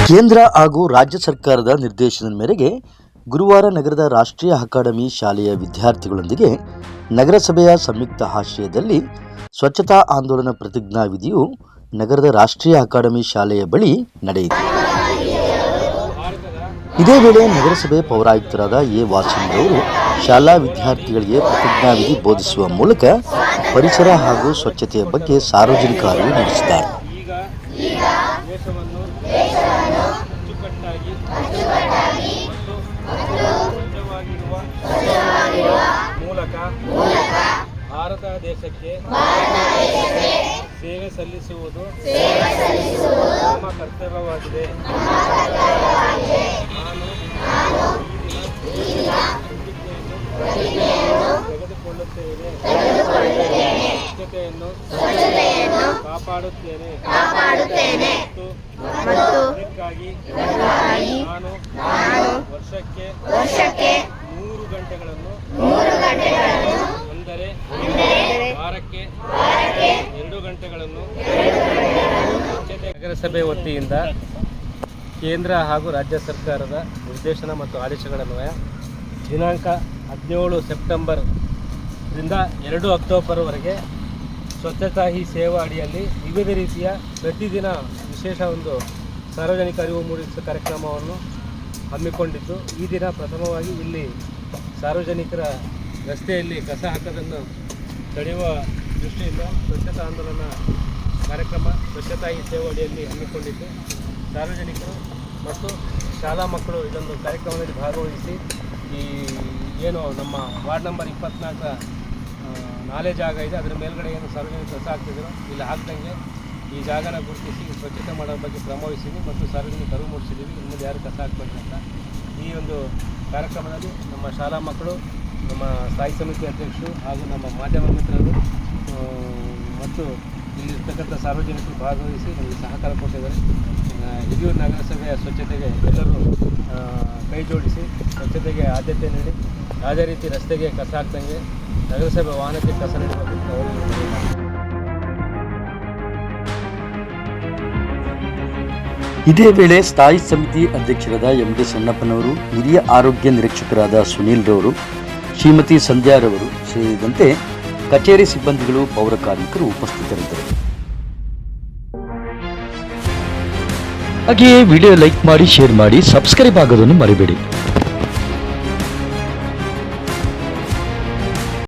ಕೇಂದ್ರ ಹಾಗೂ ರಾಜ್ಯ ಸರ್ಕಾರದ ನಿರ್ದೇಶನದ ಮೇರೆಗೆ ಗುರುವಾರ ನಗರದ ರಾಷ್ಟ್ರೀಯ ಅಕಾಡೆಮಿ ಶಾಲೆಯ ವಿದ್ಯಾರ್ಥಿಗಳೊಂದಿಗೆ ನಗರಸಭೆಯ ಸಂಯುಕ್ತ ಆಶ್ರಯದಲ್ಲಿ ಸ್ವಚ್ಛತಾ ಆಂದೋಲನ ಪ್ರತಿಜ್ಞಾ ವಿಧಿಯು ನಗರದ ರಾಷ್ಟ್ರೀಯ ಅಕಾಡೆಮಿ ಶಾಲೆಯ ಬಳಿ ನಡೆಯಿತು. ಇದೇ ವೇಳೆ ನಗರಸಭೆ ಪೌರಾಯುಕ್ತರಾದ ಎ ವಾಸೀಂರವರು ಶಾಲಾ ವಿದ್ಯಾರ್ಥಿಗಳಿಗೆ ಪ್ರತಿಜ್ಞಾ ವಿಧಿ ಬೋಧಿಸುವ ಮೂಲಕ ಪರಿಸರ ಹಾಗೂ ಸ್ವಚ್ಛತೆಯ ಬಗ್ಗೆ ಸಾರ್ವಜನಿಕ ಅರಿವು ಮೂಡಿಸಿದ್ದಾರೆ. ಭಾರತ ದೇಶಕ್ಕೆ ಸೇವೆ ಸಲ್ಲಿಸುವುದು ನಮ್ಮ ಕರ್ತವ್ಯವಾಗಿದೆ. ತೆಗೆದುಕೊಳ್ಳುತ್ತೇನೆ, ಸ್ವಚ್ಛತೆಯನ್ನು ಕಾಪಾಡುತ್ತೇನೆ ಮತ್ತು ಇದಕ್ಕಾಗಿ ನಾನು ವರ್ಷಕ್ಕೆ 3 ಗಂಟೆಗಳನ್ನು ಅಂದರೆ ವಾರಕ್ಕೆ 2 ಗಂಟೆಗಳನ್ನು ನಗರಸಭೆ ವತಿಯಿಂದ ಕೇಂದ್ರ ಹಾಗೂ ರಾಜ್ಯ ಸರ್ಕಾರದ ನಿರ್ದೇಶನ ಮತ್ತು ಆದೇಶಗಳನ್ವಯ ದಿನಾಂಕ 17 ಸೆಪ್ಟೆಂಬರ್ದಿಂದ 2 ಅಕ್ಟೋಬರ್ವರೆಗೆ ಸ್ವಚ್ಛತಾ ಹಿ ಸೇವಾ ಅಡಿಯಲ್ಲಿ ವಿವಿಧ ರೀತಿಯ ಪ್ರತಿದಿನ ವಿಶೇಷ ಒಂದು ಸಾರ್ವಜನಿಕ ಅರಿವು ಮೂಡಿಸುವ ಕಾರ್ಯಕ್ರಮವನ್ನು ಹಮ್ಮಿಕೊಂಡಿದ್ದು, ಈ ದಿನ ಪ್ರಥಮವಾಗಿ ಇಲ್ಲಿ ಸಾರ್ವಜನಿಕರ ರಸ್ತೆಯಲ್ಲಿ ಕಸ ಹಾಕೋದನ್ನು ತಡೆಯುವ ದೃಷ್ಟಿಯಿಂದ ಸ್ವಚ್ಛತಾ ಆಂದೋಲನ ಕಾರ್ಯಕ್ರಮ ಸ್ವಚ್ಛತಾ ಹಿ ಸೇವಾ ಅಡಿಯಲ್ಲಿ ಹಮ್ಮಿಕೊಂಡಿದ್ದು, ಸಾರ್ವಜನಿಕರು ಮತ್ತು ಶಾಲಾ ಮಕ್ಕಳು ಇದೊಂದು ಕಾರ್ಯಕ್ರಮದಲ್ಲಿ ಭಾಗವಹಿಸಿ ಈ ಏನು ನಮ್ಮ ವಾರ್ಡ್ ನಂಬರ್ 24ರ ನಾಲೆ ಜಾಗ ಇದೆ, ಅದರ ಮೇಲ್ಗಡೆ ಏನು ಸಾರ್ವಜನಿಕರು ಕಸ ಹಾಕ್ತಿದ್ರು ಇಲ್ಲಿ ಹಾಕ್ದಂಗೆ ಈ ಜಾಗನ ಗುರುತಿಸಿ ಸ್ವಚ್ಛತೆ ಮಾಡೋ ಬಗ್ಗೆ ಕ್ರಮ ವಹಿಸಿದ್ವಿ ಮತ್ತು ಸಾರ್ವಜನಿಕ ಅರಿವು ಮೂಡಿಸಿದ್ದೀವಿ. ಇನ್ಮೇಲೆ ಯಾರು ಕಸ ಹಾಕಬೇಕು ಅಂತ ಈ ಒಂದು ಕಾರ್ಯಕ್ರಮದಲ್ಲಿ ನಮ್ಮ ಶಾಲಾ ಮಕ್ಕಳು, ನಮ್ಮ ಸ್ಥಾಯಿ ಸಮಿತಿ ಅಧ್ಯಕ್ಷರು ಹಾಗೂ ನಮ್ಮ ಮಾಧ್ಯಮ ಮಿತ್ರರು ಮತ್ತು ಇಲ್ಲಿರ್ತಕ್ಕಂಥ ಸಾರ್ವಜನಿಕರು ಭಾಗವಹಿಸಿ ನಮಗೆ ಸಹಕಾರ ಕೊಟ್ಟಿದ್ದಾರೆ. ಹಿರಿಯೂರು ನಗರಸಭೆಯ ಸ್ವಚ್ಛತೆಗೆ ಎಲ್ಲರೂ ಕೈ ಜೋಡಿಸಿ ಸ್ವಚ್ಛತೆಗೆ ಆದ್ಯತೆ ನೀಡಿ ಯಾವುದೇ ರೀತಿ ರಸ್ತೆಗೆ ಕಸ ಹಾಕ್ದಂಗೆ ನಗರಸಭೆ ವಾಹನಕ್ಕೆ ಕಸ ನೀಡಬೇಕು ಅವರು. ಇದೇ ವೇಳೆ ಸ್ಥಾಯಿ ಸಮಿತಿ ಅಧ್ಯಕ್ಷರಾದ ಎಂ.ಡಿ. ಸಣ್ಣಪ್ಪನವರು, ಹಿರಿಯ ಆರೋಗ್ಯ ನಿರೀಕ್ಷಕರಾದ ಸುನೀಲ್ ರವರು, ಶ್ರೀಮತಿ ಸಂಧ್ಯಾರವರು ಸೇರಿದಂತೆ ಕಚೇರಿ ಸಿಬ್ಬಂದಿಗಳು, ಪೌರ ಕಾರ್ಮಿಕರು ಉಪಸ್ಥಿತರಿದ್ದರು. ಹಾಗೆಯೇ ವಿಡಿಯೋ ಲೈಕ್ ಮಾಡಿ, ಶೇರ್ ಮಾಡಿ, ಸಬ್ಸ್ಕ್ರೈಬ್ ಆಗೋದನ್ನು ಮರಿಬೇಡಿ.